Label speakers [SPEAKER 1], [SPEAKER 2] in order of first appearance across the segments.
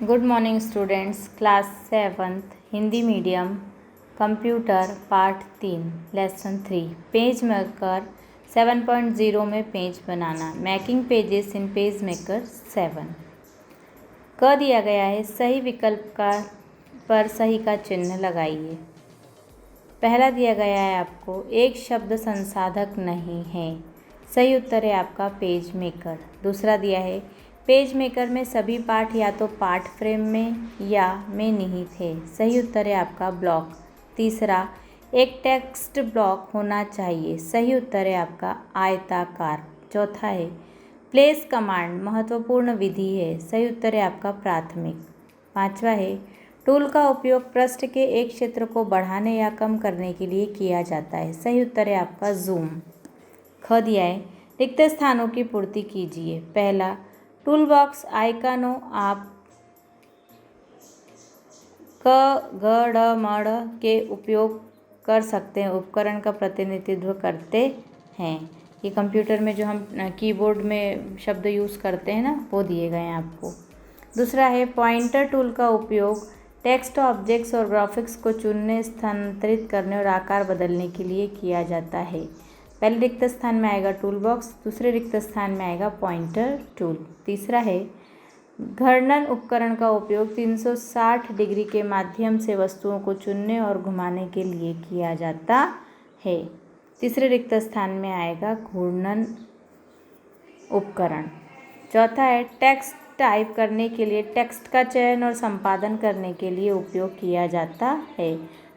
[SPEAKER 1] Good morning students. Class 7th Hindi medium computer part 3 lesson 3 page maker 7.0 में page banana making pages in page maker 7 क दिया गया है। सही विकल्प पर सही का चिन्ह लगाइए। पहला दिया गया है आपको एक शब्द संसाधक नहीं है। सही उत्तर है आपका पेज मेकर। दूसरा दिया है पेज मेकर में सभी पाठ या तो पाठ फ्रेम में या में निहित है। सही उत्तर है आपका ब्लॉक। तीसरा एक टेक्स्ट ब्लॉक होना चाहिए। सही उत्तर है आपका आयताकार। चौथा है प्लेस कमांड महत्वपूर्ण विधि है। सही उत्तर है आपका प्राथमिक। पांचवा है टूल का उपयोग पृष्ठ के एक क्षेत्र को बढ़ाने या कम करने के लिए किया जाता है। सही उत्तर है आपका जूम। ख दिया है रिक्त स्थानों की पूर्ति कीजिए। पहला टूल बॉक्स आइकनों आप क ग ड म ड के उपयोग कर सकते हैं, उपकरण का प्रतिनिधित्व करते हैं। ये कंप्यूटर में जो हम कीबोर्ड में शब्द यूज़ करते हैं ना, वो दिए गए हैं आपको। दूसरा है पॉइंटर टूल का उपयोग टेक्स्ट ऑब्जेक्ट्स और ग्राफिक्स को चुनने, स्थानांतरित करने और आकार बदलने के लिए किया जाता है। पहले रिक्त स्थान में आएगा टूल बॉक्स, दूसरे रिक्त स्थान में आएगा पॉइंटर टूल। तीसरा है घर्षण उपकरण का उपयोग 360 डिग्री के माध्यम से वस्तुओं को चुनने और घुमाने के लिए किया जाता है। तीसरे रिक्त स्थान में आएगा घूर्णन उपकरण। चौथा है टेक्स्ट टाइप करने के लिए टेक्स्ट का चयन और संपादन करने के लिए उपयोग किया जाता है।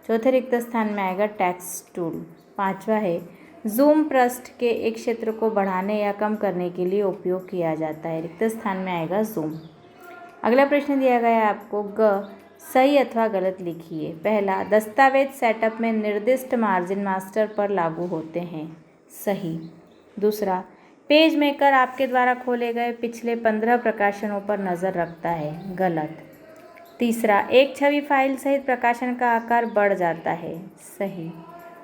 [SPEAKER 1] चौथे रिक्त स्थान में आएगा टेक्स्ट टूल। पांचवा है जूम पृष्ठ के एक क्षेत्र को बढ़ाने या कम करने के लिए उपयोग किया जाता है। रिक्त स्थान में आएगा जूम। अगला प्रश्न दिया गया है आपको ग सही अथवा गलत लिखिए। पहला दस्तावेज सेटअप में निर्दिष्ट मार्जिन मास्टर पर लागू होते हैं। सही। दूसरा पेज मेकर आपके द्वारा खोले गए पिछले 15 प्रकाशनों पर नज़र रखता है। गलत। तीसरा एक छवि फाइल सहित प्रकाशन का आकार बढ़ जाता है। सही।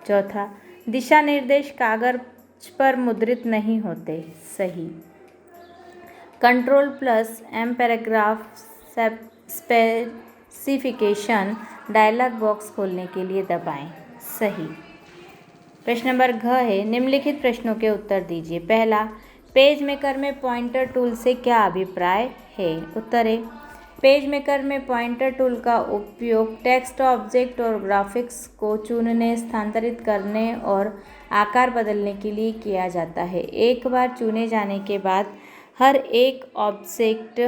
[SPEAKER 1] चौथा दिशा निर्देश कागज पर मुद्रित नहीं होते। सही। Ctrl+M paragraph specification dialogue box खोलने के लिए दबाएं। सही। प्रश्न नंबर घ है निम्नलिखित प्रश्नों के उत्तर दीजिए। पहला पेज मेकर में पॉइंटर टूल से क्या अभिप्राय है। उत्तर है पेज मेकर में पॉइंटर टूल का उपयोग टेक्स्ट ऑब्जेक्ट और ग्राफिक्स को चुनने, स्थानांतरित करने और आकार बदलने के लिए किया जाता है। एक बार चुने जाने के बाद हर एक ऑब्जेक्ट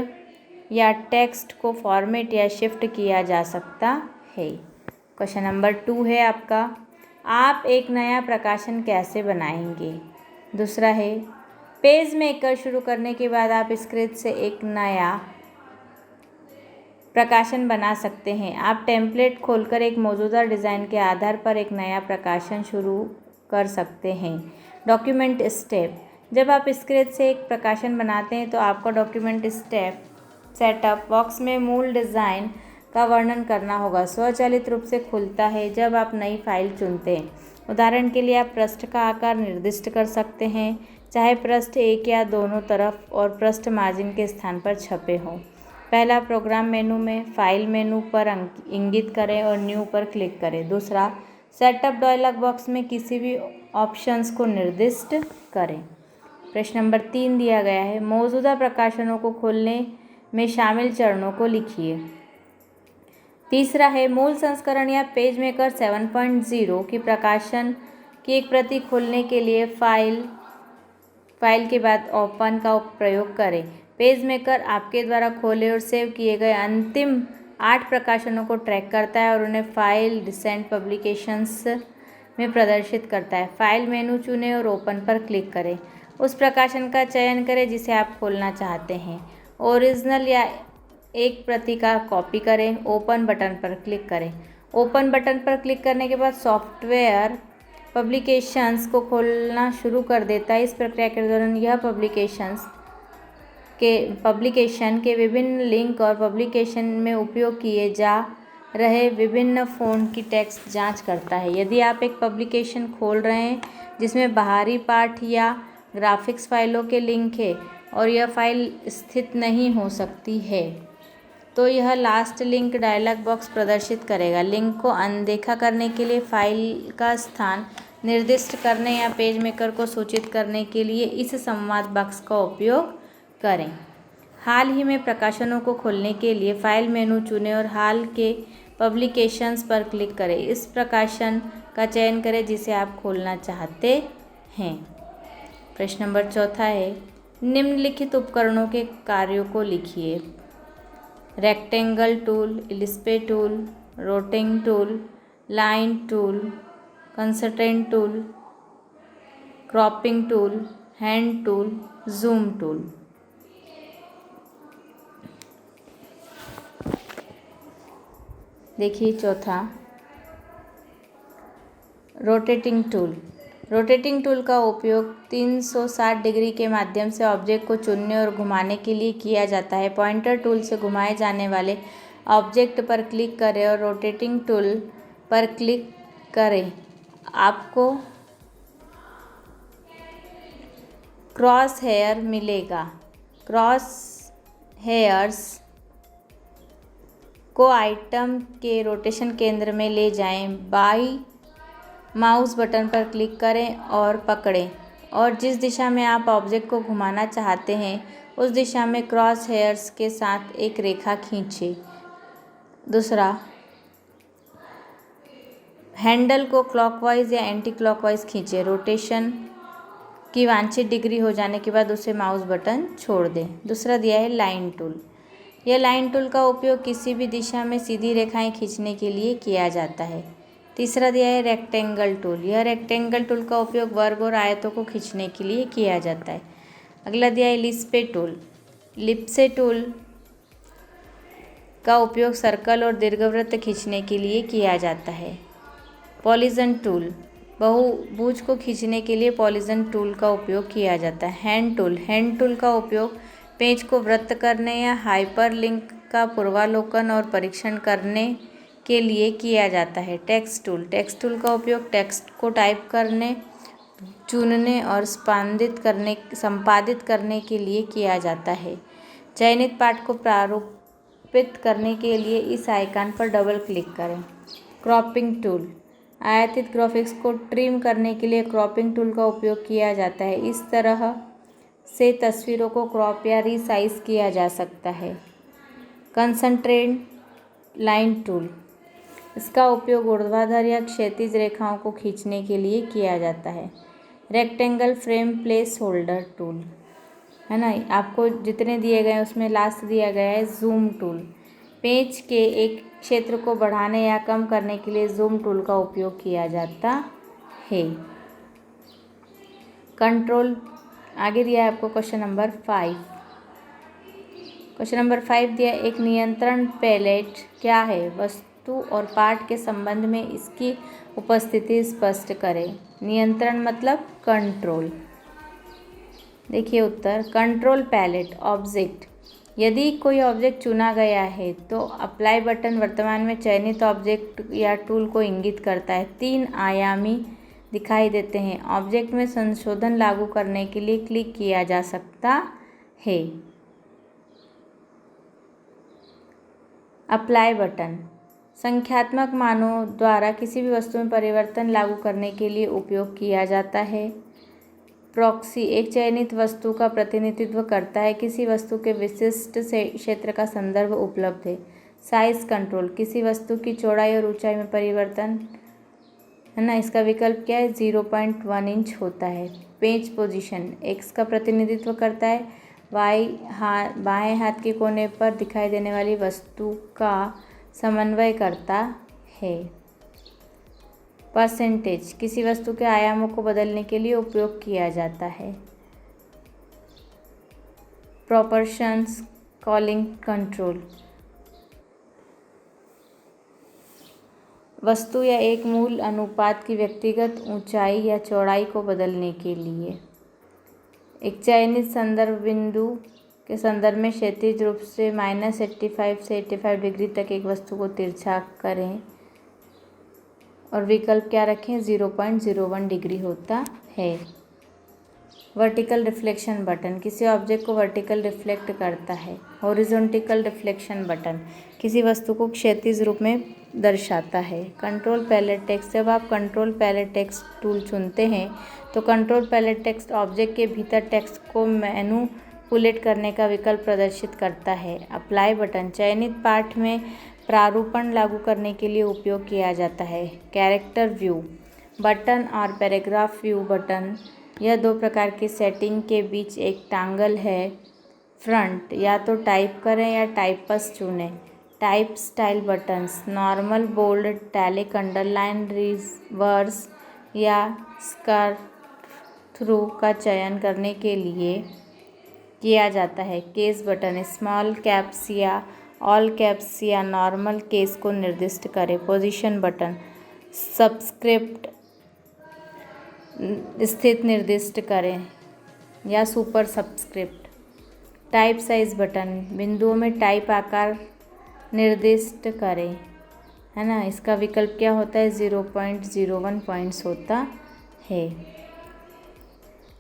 [SPEAKER 1] या टेक्स्ट को फॉर्मेट या शिफ्ट किया जा सकता है। क्वेश्चन नंबर 2 है आपका आप एक नया प्रकाशन कैसे बनाएंगे। दूसरा है पेज मेकर शुरू करने के बाद आप स्क्रेच से एक नया प्रकाशन बना सकते हैं। आप टेम्पलेट खोलकर एक मौजूदा डिज़ाइन के आधार पर एक नया प्रकाशन शुरू कर सकते हैं। डॉक्यूमेंट स्टेप जब आप स्क्रेच से एक प्रकाशन बनाते हैं तो आपको डॉक्यूमेंट स्टेप सेटअप बॉक्स में मूल डिज़ाइन का वर्णन करना होगा। स्वचालित रूप से खुलता है जब आप नई फाइल चुनते हैं। उदाहरण के लिए आप पृष्ठ का आकार निर्दिष्ट कर सकते हैं, चाहे पृष्ठ एक या दोनों तरफ और पृष्ठ मार्जिन के स्थान पर छपे हों। पहला प्रोग्राम मेनू में फाइल मेनू पर इंगित करें और न्यू पर क्लिक करें। दूसरा सेटअप डायलॉग बॉक्स में किसी भी ऑप्शंस को निर्दिष्ट करें। प्रश्न नंबर 3 दिया गया है मौजूदा प्रकाशनों को खोलने में शामिल चरणों को लिखिए। तीसरा है मूल संस्करण या पेज मेकर 7.0 की प्रकाशन की एक प्रति खोलने के लिए फाइल के बाद ओपन का प्रयोग करें। पेज मेकर आपके द्वारा खोले और सेव किए गए अंतिम 8 प्रकाशनों को ट्रैक करता है और उन्हें फाइल रिसेंट पब्लिकेशंस में प्रदर्शित करता है। फाइल मेनू चुनें और ओपन पर क्लिक करें। उस प्रकाशन का चयन करें जिसे आप खोलना चाहते हैं। ओरिजिनल या एक प्रति का कॉपी करें। ओपन बटन पर क्लिक करें। ओपन बटन पर क्लिक करने के बाद सॉफ्टवेयर पब्लिकेशंस को खोलना शुरू कर देता है। इस प्रक्रिया के दौरान यह पब्लिकेशन के विभिन्न लिंक और पब्लिकेशन में उपयोग किए जा रहे विभिन्न फ़ॉन्ट की टेक्स्ट जांच करता है। यदि आप एक पब्लिकेशन खोल रहे हैं जिसमें बाहरी पाठ या ग्राफिक्स फाइलों के लिंक है और यह फाइल स्थित नहीं हो सकती है तो यह लास्ट लिंक डायलॉग बॉक्स प्रदर्शित करेगा। लिंक को अनदेखा करने के लिए फाइल का स्थान निर्दिष्ट करने या पेज मेकर को सूचित करने के लिए इस संवाद बॉक्स का उपयोग करें। हाल ही में प्रकाशनों को खोलने के लिए फाइल मेनू चुनें और हाल के पब्लिकेशंस पर क्लिक करें। इस प्रकाशन का चयन करें जिसे आप खोलना चाहते हैं। प्रश्न नंबर 4 है, निम्नलिखित उपकरणों के कार्यों को लिखिए। Rectangle tool, ellipse tool, rotating tool, line tool, constraint tool, cropping tool, hand tool, zoom tool. देखिए 4, रोटेटिंग टूल। रोटेटिंग टूल का उपयोग 360 डिग्री के माध्यम से ऑब्जेक्ट को चुनने और घुमाने के लिए किया जाता है। पॉइंटर टूल से घुमाए जाने वाले ऑब्जेक्ट पर क्लिक करें और रोटेटिंग टूल पर क्लिक करें। आपको क्रॉस हेयर मिलेगा। क्रॉस हेयर्स को आइटम के रोटेशन केंद्र में ले जाएं। बाई माउस बटन पर क्लिक करें और पकड़ें और जिस दिशा में आप ऑब्जेक्ट को घुमाना चाहते हैं उस दिशा में क्रॉस हेयर्स के साथ एक रेखा खींचें। दूसरा, हैंडल को क्लॉकवाइज या एंटी क्लॉकवाइज खींचें। रोटेशन की वांछित डिग्री हो जाने के बाद उसे माउस बटन छोड़ दें। दूसरा दिया है लाइन टूल। यह लाइन टूल का उपयोग किसी भी दिशा में सीधी रेखाएं खींचने के लिए किया जाता है। तीसरा दिया है रेक्टेंगल टूल। यह रेक्टेंगल टूल का उपयोग वर्ग और आयतों को खींचने के लिए किया जाता है। अगला दिया है इलिप्स टूल। इलिप्स टूल का उपयोग सर्कल और दीर्घवृत्त खींचने के लिए किया जाता है। पॉलीगन टूल, बहुभुज को खींचने के लिए पॉलीगन टूल का उपयोग किया जाता है। हैंड टूल, हैंड टूल का उपयोग पेज को वृत्त करने या हाइपरलिंक का पूर्वावलोकन और परीक्षण करने के लिए किया जाता है। टेक्स्ट टूल, टेक्स्ट टूल का उपयोग टेक्स्ट को टाइप करने, चुनने और संपादित करने के लिए किया जाता है। चयनित पाठ को प्रारूपित करने के लिए इस आइकन पर डबल क्लिक करें। क्रॉपिंग टूल, आयातित ग्राफिक्स को ट्रिम करने के लिए क्रॉपिंग टूल का उपयोग किया जाता है। इस तरह से तस्वीरों को क्रॉप या रीसाइज किया जा सकता है। कंसंट्रेट लाइन टूल, इसका उपयोग ऊर्ध्वाधर या क्षैतिज रेखाओं को खींचने के लिए किया जाता है। Rectangle frame place holder tool है ना, आपको जितने दिए गए उसमें लास्ट दिया गया है जूम टूल। पेज के एक क्षेत्र को बढ़ाने या कम करने के लिए जूम टूल का उपयोग किया जाता है। कंट्रोल, आगे दिया है आपको क्वेश्चन नंबर 5। क्वेश्चन नंबर 5 दिया, एक नियंत्रण पैलेट क्या है? वस्तु और पाठ के संबंध में इसकी उपस्थिति स्पष्ट करें। नियंत्रण मतलब कंट्रोल। देखिए उत्तर, कंट्रोल पैलेट ऑब्जेक्ट, यदि कोई ऑब्जेक्ट चुना गया है तो अप्लाई बटन वर्तमान में चयनित ऑब्जेक्ट या टूल को इंगित करता है। 3 आयामी दिखाई देते हैं। ऑब्जेक्ट में संशोधन लागू करने के लिए क्लिक किया जा सकता है। अप्लाई बटन संख्यात्मक मानों द्वारा किसी भी वस्तु में परिवर्तन लागू करने के लिए उपयोग किया जाता है। प्रॉक्सी एक चयनित वस्तु का प्रतिनिधित्व करता है। किसी वस्तु के विशिष्ट क्षेत्र का संदर्भ उपलब्ध है। साइज कंट्रोल किसी वस्तु की चौड़ाई और ऊंचाई में परिवर्तन है ना, इसका विकल्प क्या है? 0.1 इंच होता है। पेज पोजीशन एक्स का प्रतिनिधित्व करता है। बाएं हाथ के कोने पर दिखाई देने वाली वस्तु का समन्वय करता है। परसेंटेज किसी वस्तु के आयामों को बदलने के लिए उपयोग किया जाता है। प्रोपोर्शंस कॉलिंग कंट्रोल वस्तु या एक मूल अनुपात की व्यक्तिगत ऊंचाई या चौड़ाई को बदलने के लिए। एक चयनित संदर्भ बिंदु के संदर्भ में क्षैतिज रूप से -85 से 85 डिग्री तक एक वस्तु को तिरछा करें और विकल्प क्या रखें? 0.01 डिग्री होता है। वर्टिकल रिफ्लेक्शन बटन किसी ऑब्जेक्ट को वर्टिकल रिफ्लेक्ट करता है। हॉरिजॉन्टल रिफ्लेक्शन बटन किसी वस्तु को क्षैतिज रूप में दर्शाता है। कंट्रोल पैलेट टेक्स्ट जब आप कंट्रोल पैलेट टेक्स्ट टूल चुनते हैं तो कंट्रोल पैलेट टेक्स्ट ऑब्जेक्ट के भीतर टेक्स्ट को मैनिपुलेट करने का विकल्प प्रदर्शित करता है। अप्लाई बटन चयनित पाठ में प्रारूपण लागू करने के लिए उपयोग किया जाता है। कैरेक्टर व्यू बटन और पैराग्राफ व्यू बटन यह दो प्रकार की सेटिंग के बीच एक टॉगल है। फ्रंट या तो टाइप करें या टाइपस चुनें। Type style buttons normal, bold, italic, underline, reverse या स्क्रॉल थ्रू का चयन करने के लिए किया जाता है। केस बटन स्मॉल कैप्स या ऑल कैप्स या नॉर्मल केस को निर्दिष्ट करें। पोजीशन बटन सबस्क्रिप्ट स्थिति निर्दिष्ट करें या super subscript. Type size button बिंदुओं में टाइप आकार निर्दिष्ट करें, है ना। इसका विकल्प क्या होता है? 0.01 पॉइंट्स होता है।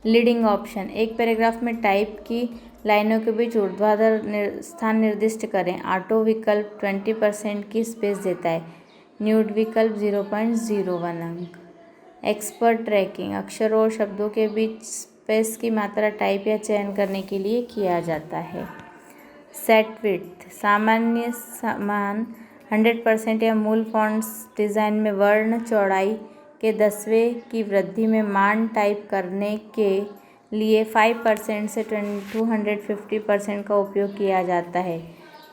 [SPEAKER 1] लीडिंग ऑप्शन एक पैराग्राफ में टाइप की लाइनों के बीच ऊर्ध्वाधर स्थान निर्दिष्ट करें। ऑटो विकल्प 20% की स्पेस देता है। न्यूड विकल्प 0.01 अंक। एक्सपर्ट ट्रैकिंग अक्षरों और शब्दों के बीच स्पेस की मात्रा टाइप या चयन करने के लिए किया जाता है। सेट विड्थ सामान्य समान 100% या मूल फॉन्ट्स डिज़ाइन में वर्ण चौड़ाई के 10वें की वृद्धि में मान टाइप करने के लिए 5% से 250% का उपयोग किया जाता है।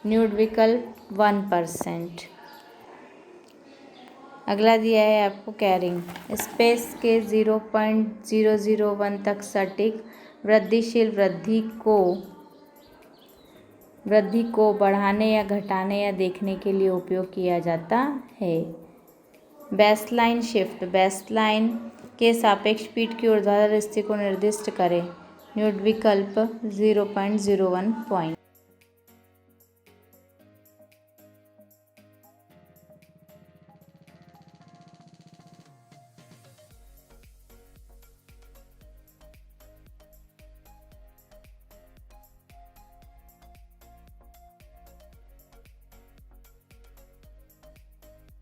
[SPEAKER 1] न्यूड विकल्प 1%। अगला दिया है आपको कैरिंग स्पेस के 0.001 तक सटीक वृद्धिशील वृद्धि को बढ़ाने या घटाने या देखने के लिए उपयोग किया जाता है। बेसलाइन शिफ्ट बेसलाइन के सापेक्ष पीठ की ऊर्ध्वाधर स्थिति को निर्दिष्ट करें। न्यूड विकल्प 0.01 पॉइंट।